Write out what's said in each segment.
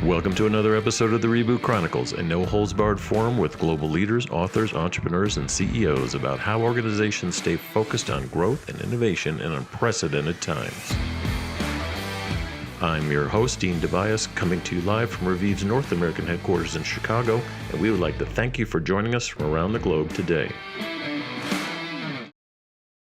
Welcome to another episode of the Reboot Chronicles, a no-holds-barred forum with global leaders, authors, entrepreneurs, and CEOs about how organizations stay focused on growth and innovation in unprecedented times. I'm your host, Dean Tobias, coming to you live from Reviv's North American headquarters in Chicago, and we would like to thank you for joining us from around the globe today.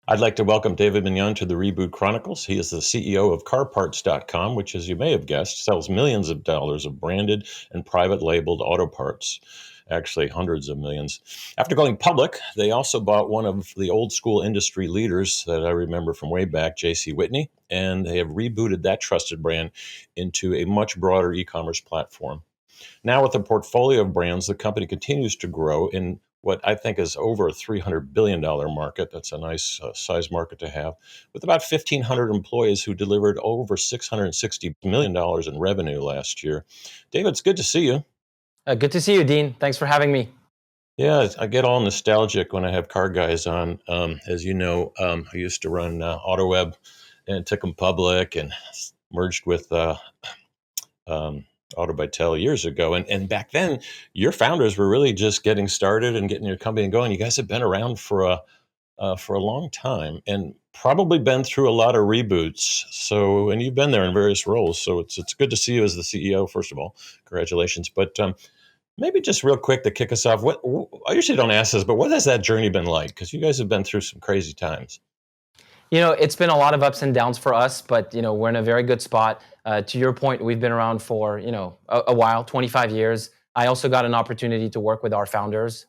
I'd like to welcome David Meniane to the Reboot Chronicles. He is the CEO of CarParts.com, which, as you may have guessed, sells millions of dollars of branded and private labeled auto parts, actually hundreds of millions. After going public, they also bought one of the old school industry leaders that I remember from way back, J.C. Whitney, and they have rebooted that trusted brand into a much broader e-commerce platform. Now, with a portfolio of brands, the company continues to grow in what I think is over a $300 billion market. That's a nice size market to have, with about 1,500 employees who delivered over $660 million in revenue last year. David, it's good to see you. Good to see you, Dean. Thanks for having me. Yeah, I get all nostalgic when I have car guys on. As you know, I used to run AutoWeb and took them public and merged with Autobytel years ago. And back then, your founders were really just getting started and getting your company going. You guys have been around for a long time and probably been through a lot of reboots. So, and you've been there in various roles. So it's good to see you as the CEO, first of all. Congratulations. But maybe just real quick to kick us off, I usually don't ask this, but what has that journey been like? Because you guys have been through some crazy times. You know, it's been a lot of ups and downs for us, but, we're in a very good spot. To your point, we've been around for, a while, 25 years. I also got an opportunity to work with our founders.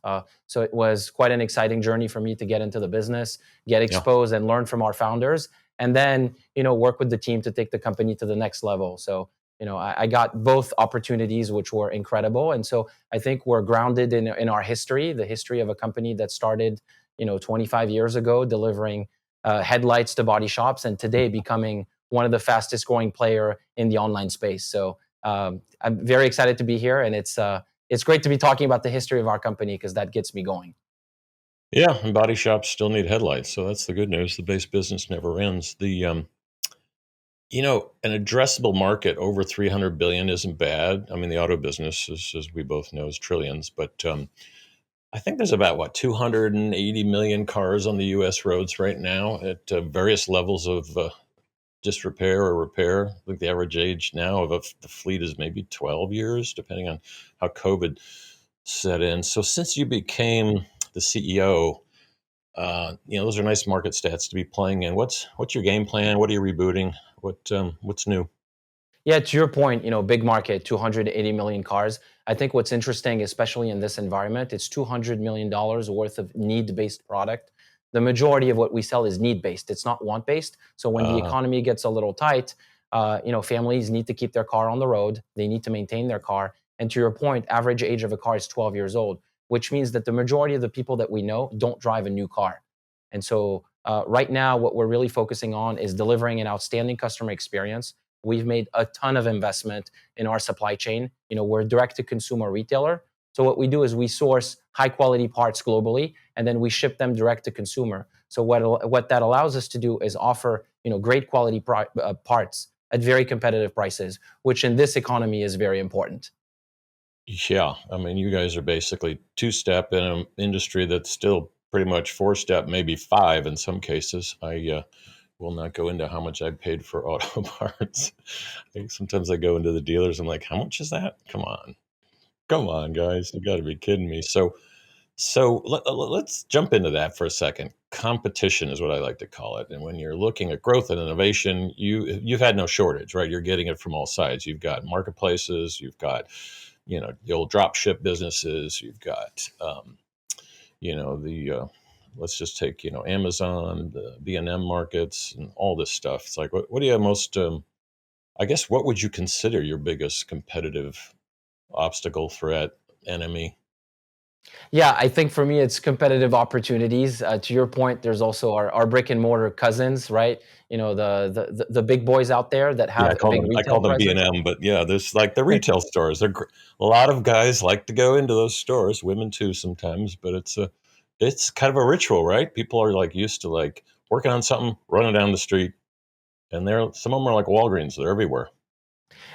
So it was quite an exciting journey for me to get into the business, get exposed and learn from our founders, and then, work with the team to take the company to the next level. So, I got both opportunities, which were incredible. And so I think we're grounded in our history, the history of a company that started, 25 years ago, delivering headlights to body shops, and today becoming one of the fastest growing player in the online space. So I'm very excited to be here, and it's great to be talking about the history of our company because that gets me going. Yeah, and body shops still need headlights, so that's the good news. The base business never ends. An addressable market over 300 billion isn't bad. I mean, the auto business, as we both know, is trillions, but I think there's about 280 million cars on the U.S. roads right now at various levels of disrepair or repair. I think the average age now of the fleet is maybe 12 years, depending on how COVID set in. So since you became the CEO, those are nice market stats to be playing in. What's your game plan? What are you rebooting? What's new? Yeah, to your point, big market, 280 million cars. I think what's interesting, especially in this environment, it's $200 million worth of need-based product. The majority of what we sell is need-based. It's not want-based. So when the economy gets a little tight, families need to keep their car on the road. They need to maintain their car. And to your point, average age of a car is 12 years old, which means that the majority of the people that we know don't drive a new car. And so right now, what we're really focusing on is delivering an outstanding customer experience. We've made a ton of investment in our supply chain. We're a direct-to-consumer retailer. So what we do is we source high-quality parts globally, and then we ship them direct to consumer. So what that allows us to do is offer great quality parts at very competitive prices, which in this economy is very important. Yeah, I mean, you guys are basically two-step in an industry that's still pretty much four-step, maybe five in some cases. I will not go into how much I paid for auto parts. I think sometimes I go into the dealers, I'm like, how much is that? Come on, guys, you got to be kidding me. So let's jump into that for a second. Competition is what I like to call it. And when you're looking at growth and innovation, you've had no shortage, right? You're getting it from all sides. You've got marketplaces, you've got the old drop ship businesses, you've got the let's just take Amazon, the B&M markets, and all this stuff. It's like, what do you have most? I guess what would you consider your biggest competitive obstacle, threat, enemy? Yeah, I think for me, it's competitive opportunities. To your point, there's also our brick and mortar cousins, right? The big boys out there that Yeah, have a big I retail call them presence. B&M, but yeah, there's like the retail stores. A lot of guys like to go into those stores, women too sometimes, but it's kind of a ritual, right? People are like used to like working on something, running down the street, and some of them are like Walgreens. They're everywhere.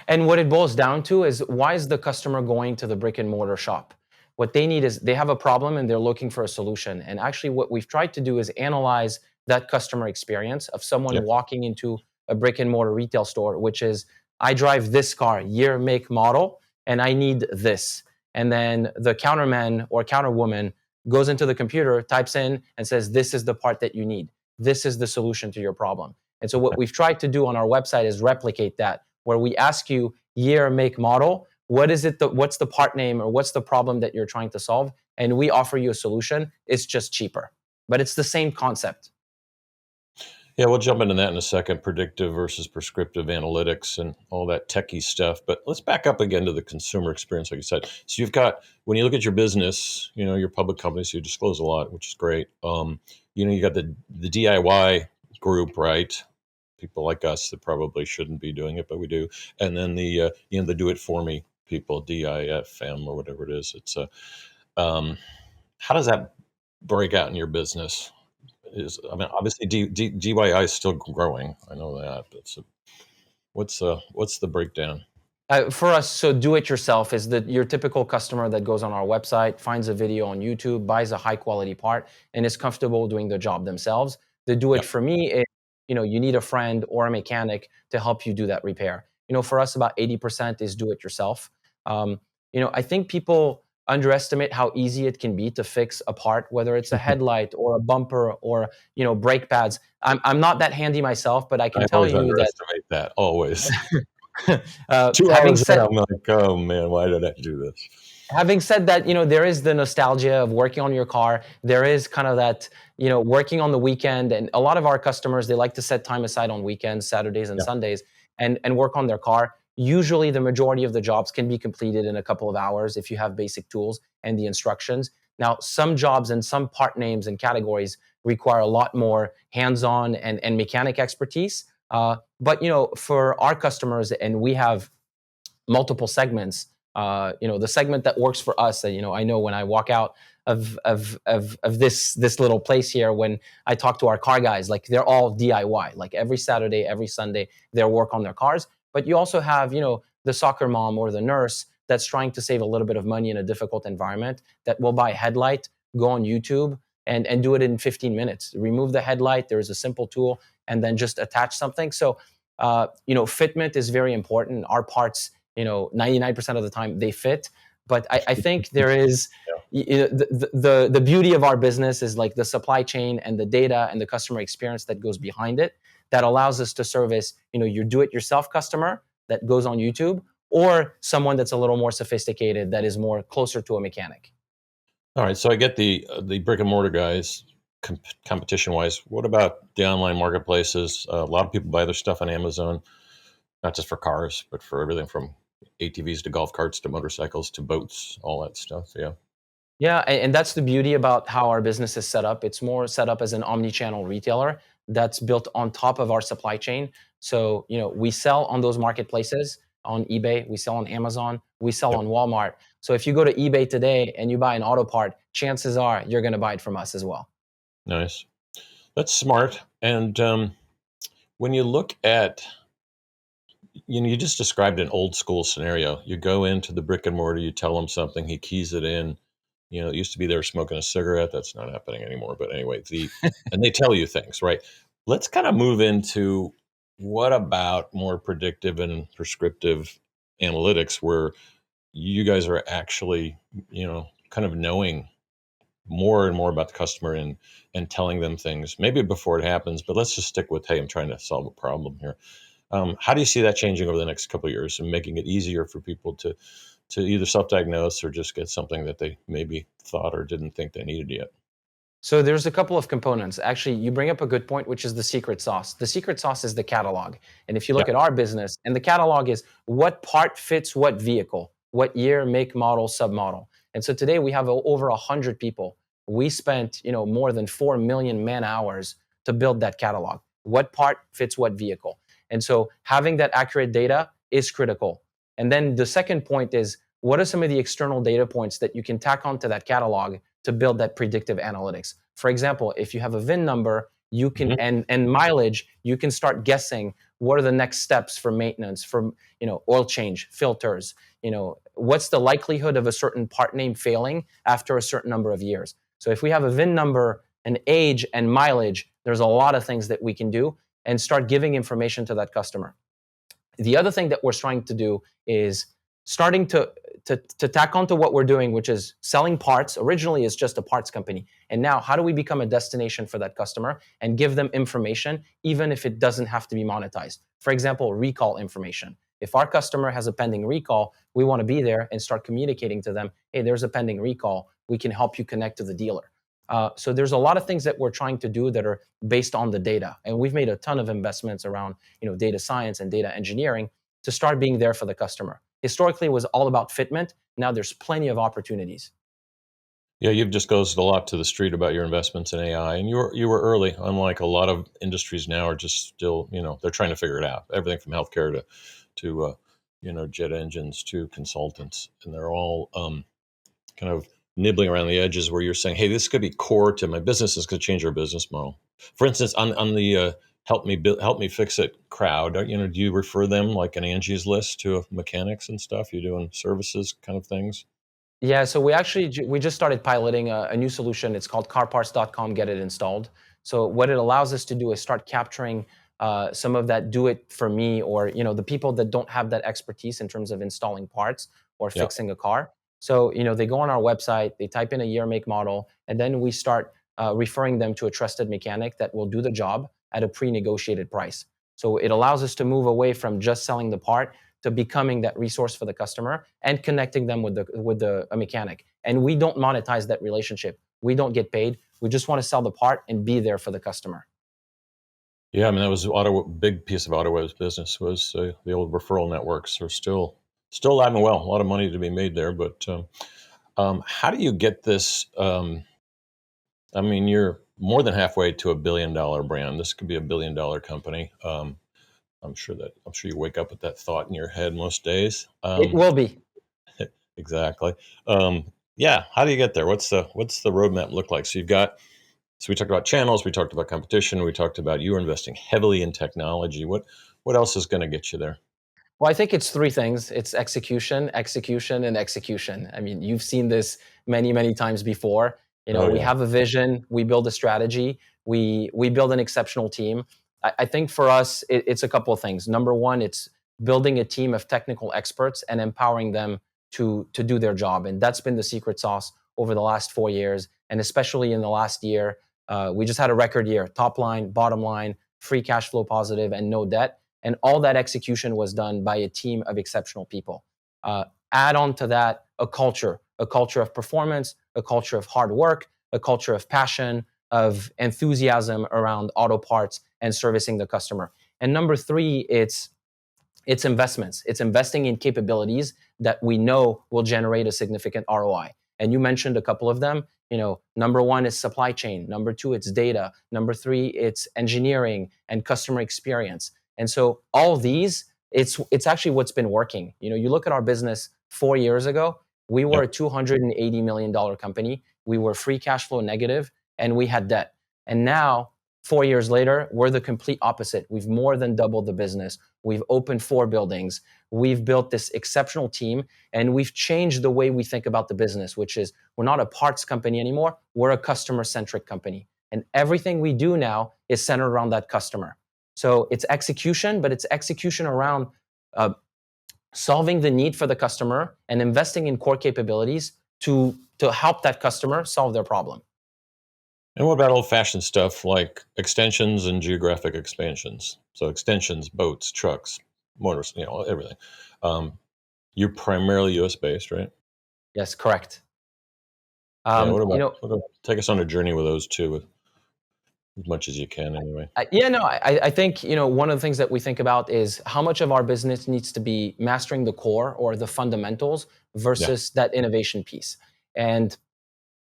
And what it boils down to is, why is the customer going to the brick and mortar shop? What they need is, they have a problem and they're looking for a solution. And actually what we've tried to do is analyze that customer experience of someone Yep. walking into a brick and mortar retail store, which is, I drive this car, year, make, model, and I need this. And then the counterman or counterwoman goes into the computer, types in and says, this is the part that you need. This is the solution to your problem. And so what we've tried to do on our website is replicate that, where we ask you year, make, model, what's the part name, or what's the problem that you're trying to solve, and we offer you a solution. It's just cheaper, but it's the same concept. Yeah, we'll jump into that in a second, predictive versus prescriptive analytics and all that techie stuff. But let's back up again to the consumer experience, like you said. So you've got, when you look at your business, you're a public company, so you disclose a lot, which is great. You got the DIY group, right? People like us that probably shouldn't be doing it, but we do. And then the do it for me people, DIFM or whatever it is. It's how does that break out in your business? Obviously GYI is still growing. I know that. But what's the breakdown? For us, so do it yourself is your typical customer that goes on our website, finds a video on YouTube, buys a high quality part, and is comfortable doing the job themselves. The do it Yeah. for me is, you need a friend or a mechanic to help you do that repair. For us, about 80% is do it yourself. I think people underestimate how easy it can be to fix a part, whether it's a headlight or a bumper or brake pads. I'm not that handy myself, but I I can tell always you that underestimate that. Always. 2 having hours in, said I'm like, oh man, why did I do this? having said that, there is the nostalgia of working on your car. There is kind of that, working on the weekend, and a lot of our customers, they like to set time aside on weekends, Saturdays and Yeah. Sundays, and work on their car. Usually the majority of the jobs can be completed in a couple of hours if you have basic tools and the instructions. Now, some jobs and some part names and categories require a lot more hands-on and mechanic expertise. But for our customers, and we have multiple segments. The segment that works for us, I know when I walk out of this little place here, when I talk to our car guys, like they're all DIY, like every Saturday, every Sunday, they work on their cars. But you also have, the soccer mom or the nurse that's trying to save a little bit of money in a difficult environment, that will buy a headlight, go on YouTube, and do it in 15 minutes. Remove the headlight. There's a simple tool, and then just attach something. So, fitment is very important. Our parts, 99% of the time they fit. But I think there is, the beauty of our business is like the supply chain and the data and the customer experience that goes behind it, that allows us to service, your do-it-yourself customer that goes on YouTube, or someone that's a little more sophisticated, that is more closer to a mechanic. All right, so I get the brick and mortar guys, competition wise. What about the online marketplaces? A lot of people buy their stuff on Amazon, not just for cars, but for everything from ATVs to golf carts to motorcycles to boats, all that stuff. Yeah. Yeah, and that's the beauty about how our business is set up. It's more set up as an omni-channel retailer that's built on top of our supply chain. So, we sell on those marketplaces, on eBay, we sell on Amazon, we sell Yep. on Walmart. So if you go to eBay today and you buy an auto part, chances are you're going to buy it from us as well. Nice. That's smart. And when you look at, you just described an old school scenario. You go into the brick and mortar, you tell them something, he keys it in. It used to be they were smoking a cigarette. That's not happening anymore. But anyway, and they tell you things, right? Let's kind of move into, what about more predictive and prescriptive analytics, where you guys are actually, kind of knowing more and more about the customer, and telling them things maybe before it happens. But let's just stick with, hey, I'm trying to solve a problem here. How do you see that changing over the next couple of years, and making it easier for people to either self-diagnose or just get something that they maybe thought or didn't think they needed yet? So there's a couple of components. Actually, you bring up a good point, which is the secret sauce. The secret sauce is the catalog. And if you Yeah. look at our business, and the catalog is what part fits what vehicle, what year, make, model, submodel. And so today we have over 100 people. We spent, more than 4 million man hours to build that catalog. What part fits what vehicle? And so having that accurate data is critical. And then the second point is, what are some of the external data points that you can tack onto that catalog to build that predictive analytics? For example, if you have a VIN number, you can and mileage, you can start guessing what are the next steps for maintenance, for oil change, filters, what's the likelihood of a certain part name failing after a certain number of years. So if we have a VIN number, an age, and mileage, there's a lot of things that we can do and start giving information to that customer. The other thing that we're trying to do is starting to tack onto what we're doing, which is selling parts. Originally, it's just a parts company. And now, how do we become a destination for that customer and give them information, even if it doesn't have to be monetized? For example, recall information. If our customer has a pending recall, we want to be there and start communicating to them, hey, there's a pending recall. We can help you connect to the dealer. So there's a lot of things that we're trying to do that are based on the data. And we've made a ton of investments around data science and data engineering to start being there for the customer. Historically, it was all about fitment. Now there's plenty of opportunities. Yeah, you've disclosed a lot to the street about your investments in AI, and you were early. Unlike a lot of industries now, are just still they're trying to figure it out. Everything from healthcare to jet engines to consultants, and they're all kind of nibbling around the edges where you're saying, hey, this could be core to my business. It's going to change our business model. For instance, on the help me fix it crowd, do you refer them like an Angie's List to mechanics and stuff? You're doing services kind of things? Yeah, so we just started piloting a new solution. It's called carparts.com, get it installed. So what it allows us to do is start capturing some of that do it for me, or the people that don't have that expertise in terms of installing parts or Yeah. fixing a car. So they go on our website, they type in a year, make, model, and then we start referring them to a trusted mechanic that will do the job at a pre-negotiated price. So it allows us to move away from just selling the part to becoming that resource for the customer and connecting them with a mechanic. And we don't monetize that relationship. We don't get paid. We just want to sell the part and be there for the customer. Yeah, I mean that was big piece of AutoWeb's business was the old referral networks are still alive and well. A lot of money to be made there, but how do you get this? I mean, you're more than halfway to $1 billion brand. This could be $1 billion company. I'm sure you wake up with that thought in your head most days. It will be. Exactly. Yeah. How do you get there? What's the roadmap look like? So we talked about channels. We talked about competition. We talked about you investing heavily in technology. What else is going to get you there? Well, I think it's three things. It's execution, execution, and execution. I mean, you've seen this many, many times before. Oh We yeah. have a vision, we build a strategy, we build an exceptional team. I think for us, it's a couple of things. Number one, it's building a team of technical experts and empowering them to do their job. And that's been the secret sauce over the last 4 years. And especially in the last year, we just had a record year, top line, bottom line, free cash flow positive, and no debt. And all that execution was done by a team of exceptional people. Add on to that a culture of performance, a culture of hard work, a culture of passion, of enthusiasm around auto parts and servicing the customer. And number three, it's investments. It's investing in capabilities that we know will generate a significant ROI. And you mentioned a couple of them. Number one is supply chain. Number two, it's data. Number three, it's engineering and customer experience. And so all of these, it's actually what's been working. You look at our business 4 years ago, we were a $280 million company. We were free cash flow negative and we had debt. And now, 4 years later, we're the complete opposite. We've more than doubled the business. We've opened 4 buildings. We've built this exceptional team, and we've changed the way we think about the business, which is we're not a parts company anymore. We're a customer-centric company. And everything we do now is centered around that customer. So it's execution, but it's execution around solving the need for the customer and investing in core capabilities to help that customer solve their problem. And what about old-fashioned stuff like extensions and geographic expansions? So extensions, boats, trucks, motors, everything. You're primarily U.S. based, right? Yes, correct. Yeah. Take us on a journey with those two, as much as you can, anyway. I think one of the things that we think about is how much of our business needs to be mastering the core or the fundamentals versus that innovation piece. And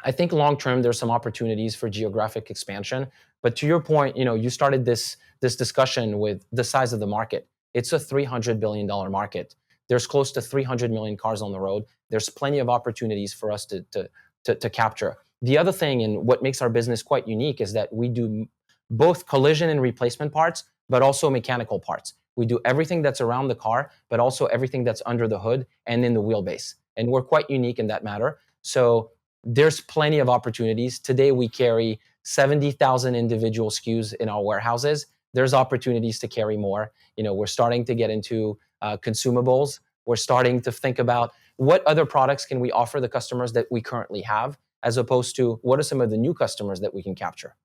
I think long term there's some opportunities for geographic expansion. But to your point, you started this discussion with the size of the market. It's a $300 billion market. There's close to 300 million cars on the road. There's plenty of opportunities for us to capture. The other thing, and what makes our business quite unique, is that we do both collision and replacement parts, but also mechanical parts. We do everything that's around the car, but also everything that's under the hood and in the wheelbase. And we're quite unique in that matter. So there's plenty of opportunities. Today, we carry 70,000 individual SKUs in our warehouses. There's opportunities to carry more. We're starting to get into consumables. We're starting to think about what other products can we offer the customers that we currently have, as opposed to what are some of the new customers that we can capture.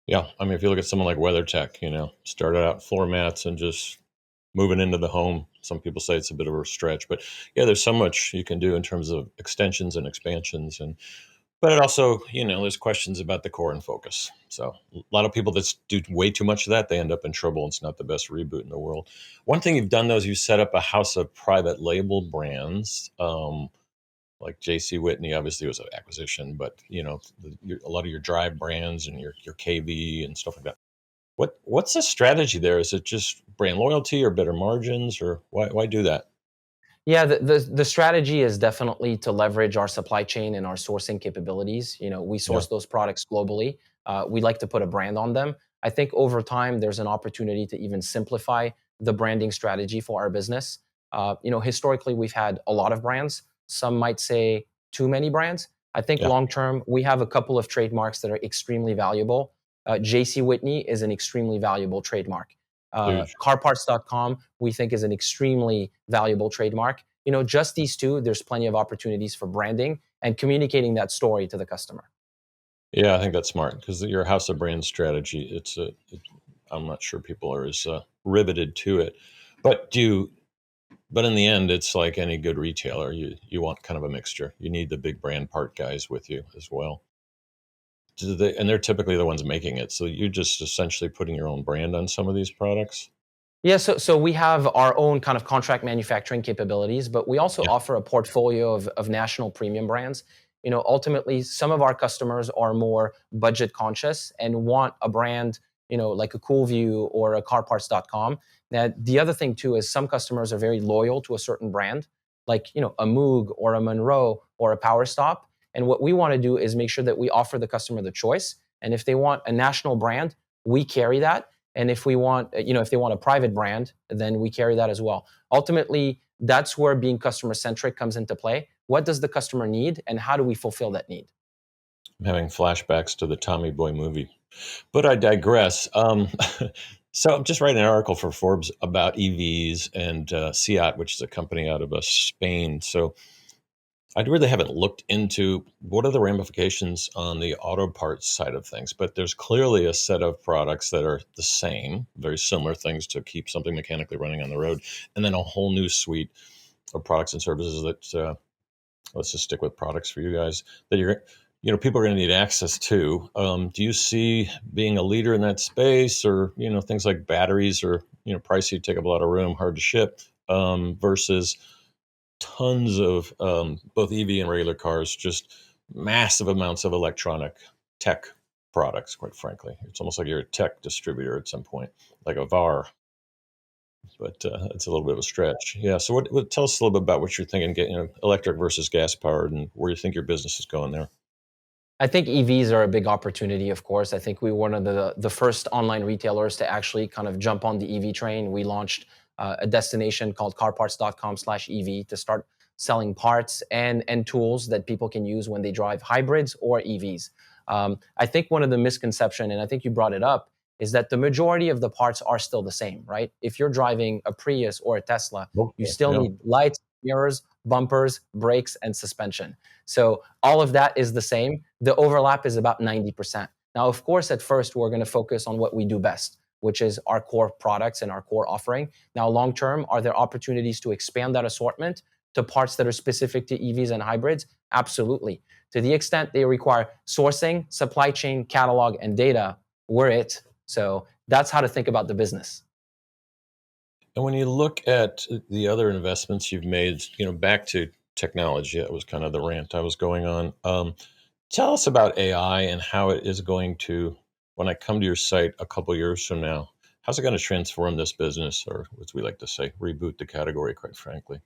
Yeah, I mean, if you look at someone like WeatherTech, started out floor mats and just moving into the home. Some people say it's a bit of a stretch, but yeah, there's so much you can do in terms of extensions and expansions, but it also, there's questions about the core and focus. So a lot of people that do way too much of that, they end up in trouble. It's not the best reboot in the world. One thing you've done though is you set up a house of private label brands. Like JC Whitney obviously was an acquisition, but a lot of your drive brands and your KV and stuff like that. What's the strategy there? Is it just brand loyalty or better margins, or why do that? Yeah, the strategy is definitely to leverage our supply chain and our sourcing capabilities. We Yeah, source those products globally. We like to put a brand on them. I think over time there's an opportunity to even simplify the branding strategy for our business. Historically we've had a lot of brands. Some might say too many brands. I think yeah, long term we have a couple of trademarks that are extremely valuable. JC Whitney is an extremely valuable trademark. huge. Carparts.com, we think, is an extremely valuable trademark. Just these two, there's plenty of opportunities for branding and communicating that story to the customer. Yeah, I think that's smart because your house of brand strategy. I'm not sure people are as riveted to it, but But in the end, it's like any good retailer. You want kind of a mixture. You need the big brand part guys with you as well. And they're typically the ones making it. So you're just essentially putting your own brand on some of these products. Yeah, so we have our own kind of contract manufacturing capabilities, but we also Yeah, offer a portfolio of national premium brands. Ultimately, some of our customers are more budget conscious and want a brand, like a Coolview or a CarParts.com. Now, the other thing too is some customers are very loyal to a certain brand, like a Moog or a Monroe or a Power Stop. And what we want to do is make sure that we offer the customer the choice. And if they want a national brand, we carry that. And if we want, if they want a private brand, then we carry that as well. Ultimately, that's where being customer centric comes into play. What does the customer need, and how do we fulfill that need? I'm having flashbacks to the Tommy Boy movie. But I digress. So I'm just writing an article for Forbes about EVs and Seat, which is a company out of Spain. So I really haven't looked into what are the ramifications on the auto parts side of things, but there's clearly a set of products that are the same, very similar things to keep something mechanically running on the road, and then a whole new suite of products and services that let's just stick with products for you guys that people are going to need access to. Do you see being a leader in that space, or things like batteries, or pricey, take up a lot of room, hard to ship, versus tons of both EV and regular cars, just massive amounts of electronic tech products, quite frankly. It's almost like you're a tech distributor at some point, like a VAR, but it's a little bit of a stretch. Yeah. So tell us a little bit about what you're thinking, getting electric versus gas powered, and where you think your business is going there. I think EVs are a big opportunity, of course. I think we were one of the first online retailers to actually kind of jump on the EV train. We launched a destination called carparts.com/EV to start selling parts and tools that people can use when they drive hybrids or EVs. I think one of the misconception, and I think you brought it up, is that the majority of the parts are still the same, right? If you're driving a Prius or a Tesla, you Okay. still Yeah. need lights, mirrors, bumpers, brakes, and suspension. So all of that is the same. The overlap is about 90%. Now, of course, at first, we're going to focus on what we do best, which is our core products and our core offering. Now, long term, are there opportunities to expand that assortment to parts that are specific to EVs and hybrids? Absolutely. To the extent they require sourcing, supply chain, catalog, and data, we're it. So that's how to think about the business. And when you look at the other investments you've made, back to technology, that was kind of the rant I was going on. Tell us about AI and how it is going to, when I come to your site a couple years from now, how's it going to transform this business, or as we like to say, reboot the category, quite frankly?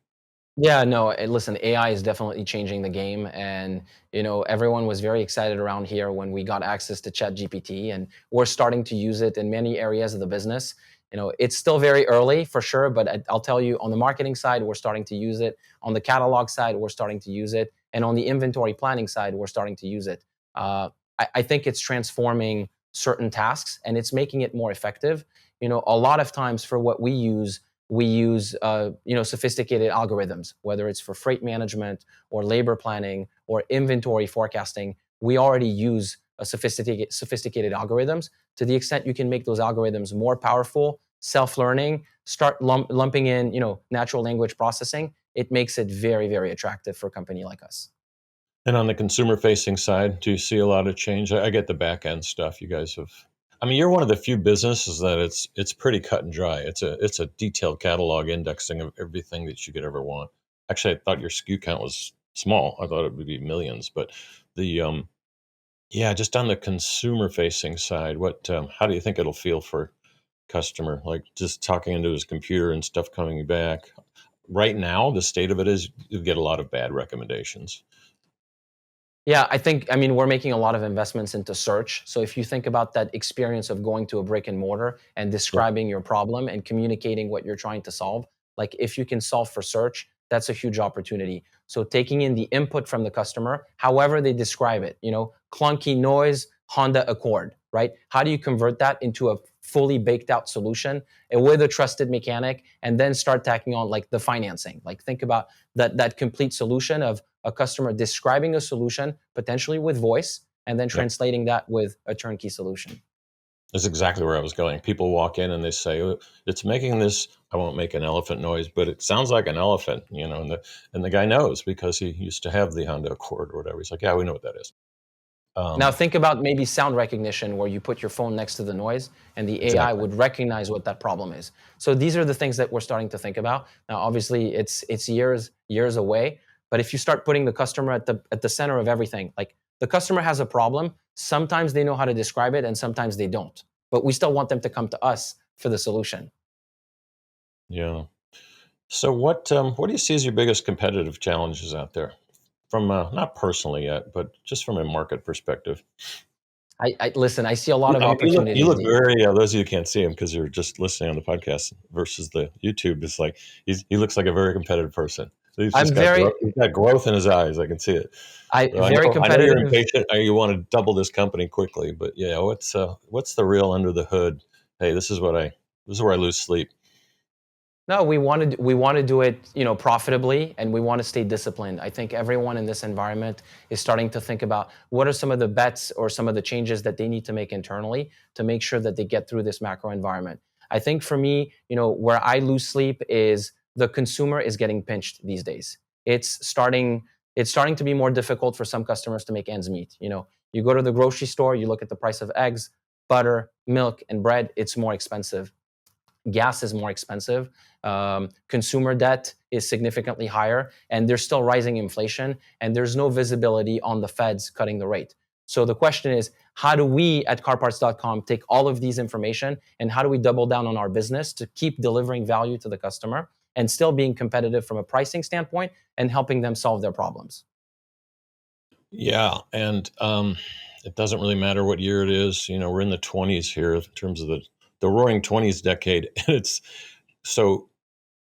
Yeah, no, listen, AI is definitely changing the game. And, everyone was very excited around here when we got access to ChatGPT, and we're starting to use it in many areas of the business. It's still very early for sure, but I'll tell you, on the marketing side, we're starting to use it. On the catalog side, we're starting to use it. And on the inventory planning side, we're starting to use it. I think it's transforming certain tasks and it's making it more effective. A lot of times for what we use sophisticated algorithms, whether it's for freight management or labor planning or inventory forecasting. We already use a sophisticated algorithms. To the extent you can make those algorithms more powerful, self-learning, start lumping in natural language processing, it makes it very, very attractive for a company like us. And on the consumer facing side, do you see a lot of change? I get the back end stuff. You guys have, I mean, you're one of the few businesses that it's pretty cut and dry. It's a detailed catalog indexing of everything that you could ever want. Actually, I thought your SKU count was small. I thought it would be millions, but the yeah, just on the consumer facing side, what how do you think it'll feel for customer? Like just talking into his computer and stuff coming back. Right now, the state of it is you get a lot of bad recommendations. Yeah, I mean, we're making a lot of investments into search. So if you think about that experience of going to a brick and mortar and Yeah. describing your problem and communicating what you're trying to solve, like if you can solve for search, that's a huge opportunity. So taking in the input from the customer, however they describe it, clunky noise, Honda Accord, right? How do you convert that into a fully baked out solution and with a trusted mechanic, and then start tacking on like the financing? Like think about that complete solution of a customer describing a solution, potentially with voice, and then Yeah. translating that with a turnkey solution. That's exactly where I was going. People walk in and they say, "Oh, it's making this, I won't make an elephant noise, but it sounds like an elephant," and the guy knows because he used to have the Honda Accord or whatever. He's like, "Yeah, we know what that is." Now Um, think about maybe sound recognition where you put your phone next to the noise and the AI exactly. would recognize what that problem is. So these are the things that we're starting to think about. Now obviously it's years away, but if you start putting the customer at the center of everything, like the customer has a problem, sometimes they know how to describe it and sometimes they don't. But we still want them to come to us for the solution. Yeah. So what do you see as your biggest competitive challenges out there from not personally yet, but just from a market perspective? I listen, I see a lot of I mean, you opportunities. look very. Those of you who can't see him because you're just listening on the podcast versus the YouTube. It's like he looks like a very competitive person. So he's just I'm got very he's got growth in his eyes. I can see it. I So very I know you're competitive. impatient. You want to double this company quickly, but yeah, what's the real under the hood? Hey, this is where I lose sleep. No, we want to do it, profitably, and we want to stay disciplined. I think everyone in this environment is starting to think about what are some of the bets or some of the changes that they need to make internally to make sure that they get through this macro environment. I think for me, where I lose sleep is the consumer is getting pinched these days. It's starting it's starting to be more difficult for some customers to make ends meet. You go to the grocery store, you look at the price of eggs, butter, milk, and bread, it's more expensive. Gas is more expensive. Consumer debt is significantly higher, and there's still rising inflation, and there's no visibility on the Feds cutting the rate. So the question is, how do we at carparts.com take all of these information and how do we double down on our business to keep delivering value to the customer and still being competitive from a pricing standpoint and helping them solve their problems? Yeah, and it doesn't really matter what year it is. We're in the 20s here in terms of the Roaring 20s decade, and it's so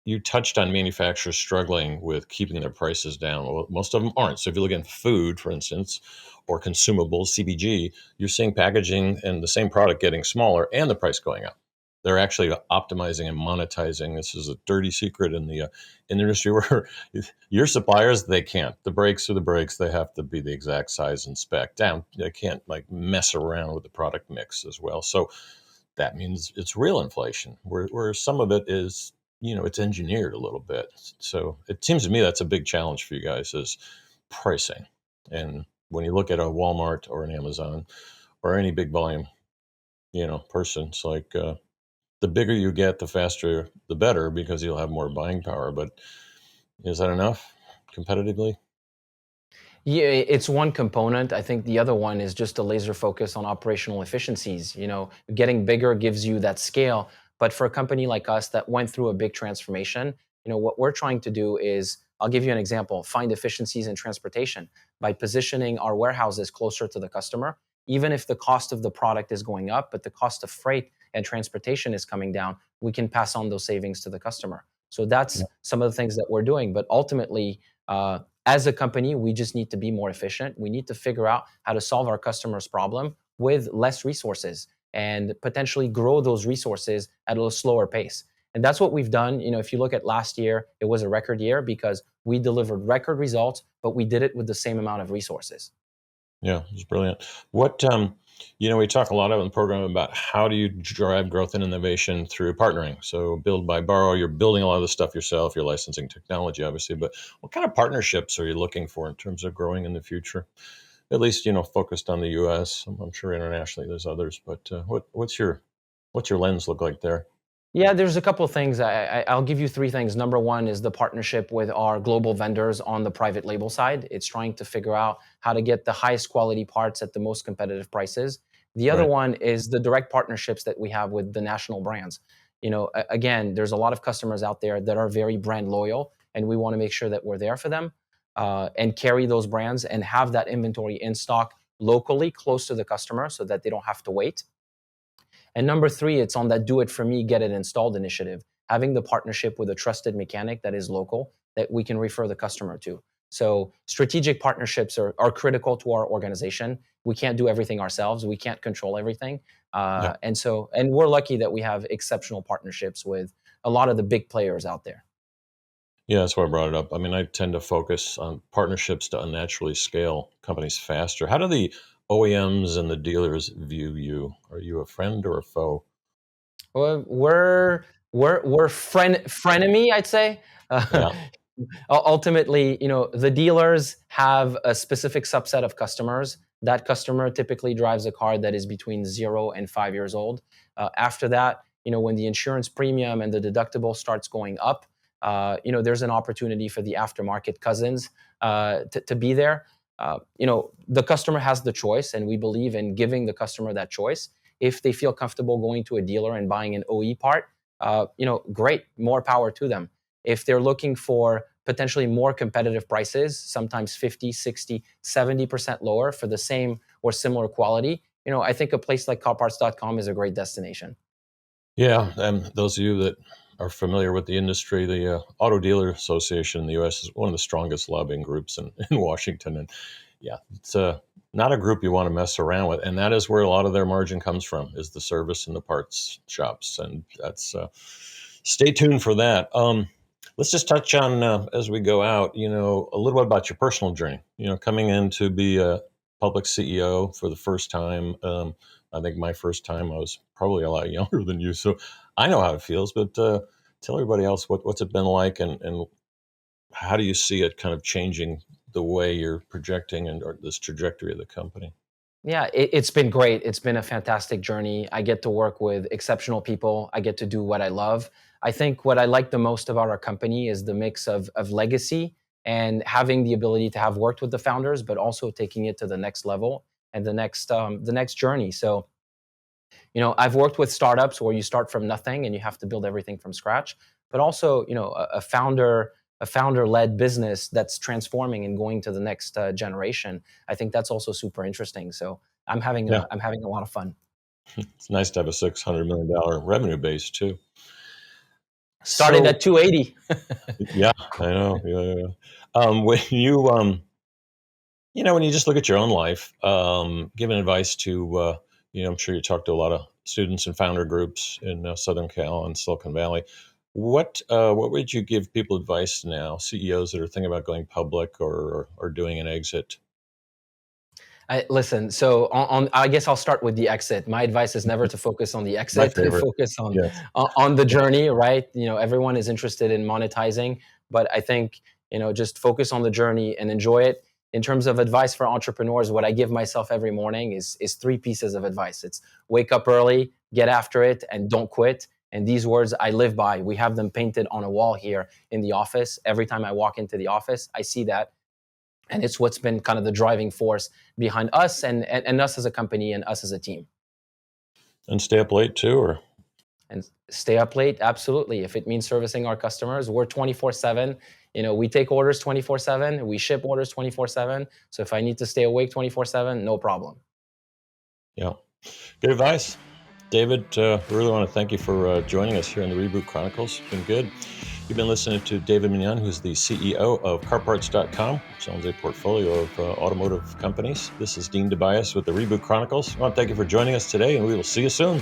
you touched on manufacturers struggling with keeping their prices down. Well, most of them aren't. So if you look at food, for instance, or consumables, CBG, you're seeing packaging and the same product getting smaller and the price going up. They're actually optimizing and monetizing. This is a dirty secret in the industry where your suppliers they can't. The brakes are the brakes. They have to be the exact size and spec down. They can't like mess around with the product mix as well. So that means it's real inflation, where some of it is, it's engineered a little bit. So it seems to me that's a big challenge for you guys is pricing. And when you look at a Walmart or an Amazon or any big volume, person, it's like the bigger you get, the faster, the better because you'll have more buying power. But is that enough competitively? Yeah, it's one component. I think the other one is just a laser focus on operational efficiencies. Getting bigger gives you that scale. But for a company like us that went through a big transformation, what we're trying to do is I'll give you an example. Find efficiencies in transportation by positioning our warehouses closer to the customer. Even if the cost of the product is going up, but the cost of freight and transportation is coming down, we can pass on those savings to the customer. So that's some of the things that we're doing. But ultimately, as a company, we just need to be more efficient. We need to figure out how to solve our customers' problem with less resources and potentially grow those resources at a slower pace. And that's what we've done. If you look at last year, it was a record year because we delivered record results, but we did it with the same amount of resources. Yeah, it's brilliant. What we talk a lot on the program about how do you drive growth and innovation through partnering. So build by borrow, you're building a lot of the stuff yourself, you're licensing technology, obviously, but what kind of partnerships are you looking for in terms of growing in the future? At least, focused on the US. I'm sure internationally there's others, but what's your lens look like there? Yeah, there's a couple of things. I'll give you three things. Number one is the partnership with our global vendors on the private label side. It's trying to figure out how to get the highest quality parts at the most competitive prices. The other Right. one is the direct partnerships that we have with the national brands. Again, there's a lot of customers out there that are very brand loyal, and we want to make sure that we're there for them and carry those brands and have that inventory in stock locally close to the customer so that they don't have to wait. And number three, it's on that do it for me, get it installed initiative, having the partnership with a trusted mechanic that is local that we can refer the customer to. So strategic partnerships are critical to our organization. We can't do everything ourselves. We can't control everything. Yeah. And we're lucky that we have exceptional partnerships with a lot of the big players out there. Yeah, that's why I brought it up. I mean, I tend to focus on partnerships to unnaturally scale companies faster. How do the OEMs and the dealers view you? Are you a friend or a foe? Well, we're frenemy, I'd say. Yeah, Ultimately, the dealers have a specific subset of customers. That customer typically drives a car that is between 0 and 5 years old. After that, when the insurance premium and the deductible starts going up, there's an opportunity for the aftermarket cousins to be there. The customer has the choice, and we believe in giving the customer that choice. If they feel comfortable going to a dealer and buying an OE part, great, more power to them. If they're looking for potentially more competitive prices, sometimes 50, 60, 70% lower for the same or similar quality, I think a place like carparts.com is a great destination. yeah. And those of you that are familiar with the industry, the Auto Dealer Association in the U.S. is one of the strongest lobbying groups in Washington, and yeah, it's not a group you want to mess around with, and that is where a lot of their margin comes from, is the service and the parts shops, and that's stay tuned for that. Let's just touch on as we go out, a little bit about your personal journey. Coming in to be a public CEO for the first time. I think my first time I was probably a lot younger than you, so I know how it feels. But tell everybody else what's it been like, and how do you see it kind of changing the way you're projecting and or this trajectory of the company? Yeah, it's been great. It's been a fantastic journey. I get to work with exceptional people. I get to do what I love. I think what I like the most about our company is the mix of legacy and having the ability to have worked with the founders, but also taking it to the next level and the next journey. So, I've worked with startups where you start from nothing and you have to build everything from scratch, but also, a founder-led business that's transforming and going to the next generation. I think that's also super interesting. So I'm having Yeah, a lot of fun. it's nice to have a $600 million revenue base too. Started So at 280. yeah, I know. Yeah, yeah, yeah. When when you just look at your own life, giving advice to, I'm sure you talk to a lot of students and founder groups in Southern Cal and Silicon Valley. What would you give people advice now, CEOs that are thinking about going public or doing an exit? Listen, so I guess I'll start with the exit. My advice is never to focus on the My exit, favorite. focus on Yes. on the journey, right? Everyone is interested in monetizing, but I think, just focus on the journey and enjoy it. In terms of advice for entrepreneurs, what I give myself every morning is three pieces of advice. It's wake up early, get after it, and don't quit. And these words I live by. We have them painted on a wall here in the office. Every time I walk into the office, I see that. And it's what's been kind of the driving force behind us and us as a company and us as a team. And stay up late too, or And stay up late, absolutely. If it means servicing our customers, we're 24/7. We take orders 24/7. We ship orders 24/7. So if I need to stay awake 24/7, no problem. Yeah. Good advice. David, really want to thank you for joining us here in the Reboot Chronicles. It's been good. You've been listening to David Meniane, who's the CEO of CarParts.com, which owns a portfolio of automotive companies. This is Dean Tobias with the Reboot Chronicles. I want to thank you for joining us today, and we will see you soon.